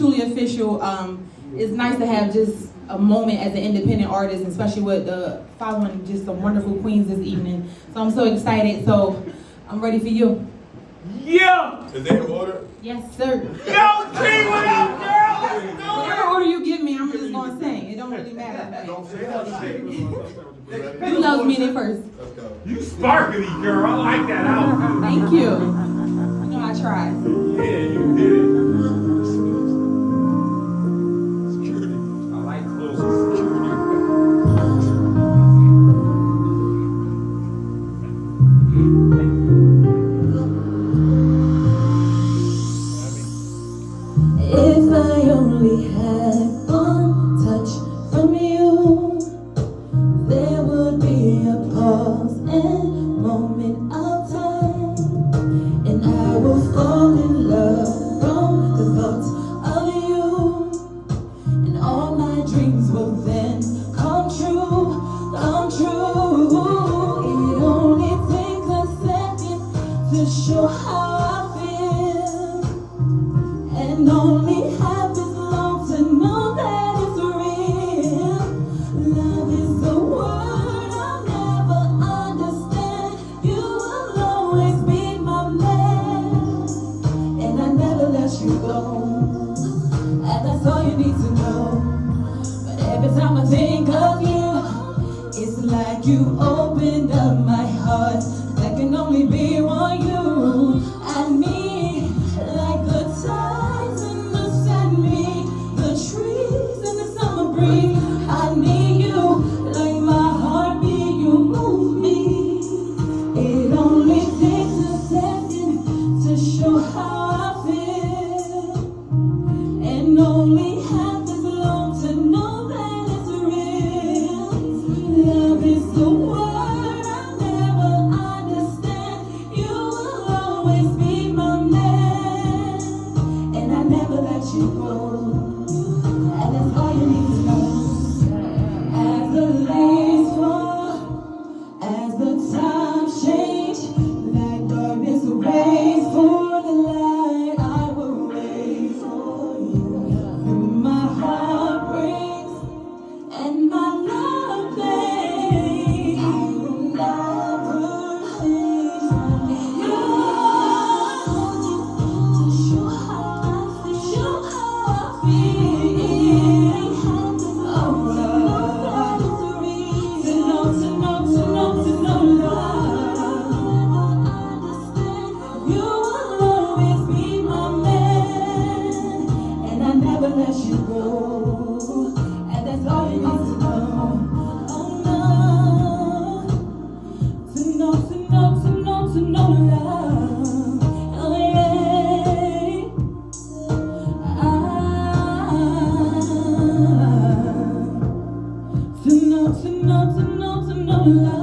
truly official. It's nice to have just a moment as an independent artist, especially with following just some wonderful queens this evening. So I'm so excited. So I'm ready for you. Yeah! Is that your order? Yes, sir. Yo, T, what up, girl? Let's do Whatever order you give me, I'm just gonna sing. It don't really matter. Don't say that shit. You love me first. Let's go. You sparkly, girl. I like that outfit. Thank you. You know I tried. Yeah, you did it. Security. I like close security. If I only had one touch from you, there would be a pause and moment of time, and I will fall in love from the thoughts of you, and all my dreams will then come true, come true. It only takes a second to show how I feel, and only half is long to know that it's real. Love is the word I'll never understand. You will always be my man, and I never let you go. And that's all you need to know. But every time I think of you, it's like you opened up my heart. That can only be one you and me, like the tides in the sand, me, the trees in the summer breeze. I need you, like my heartbeat, you move me. It only takes a second to show how I feel, and only half is long to know that it's real. Love is the word I'll never understand. You will always be my man, and I never let you go. And that's all you need to know. As the leaves fall, as the times change, like darkness waits for the light, I will wait for you. Through my heart breaks and my love fades, I will never change. You to show how I feel, Oh, love, to know love. You will always be my man, and I never let you go. And that's all you need to know. Oh no, to know love. Oh yeah. To know love.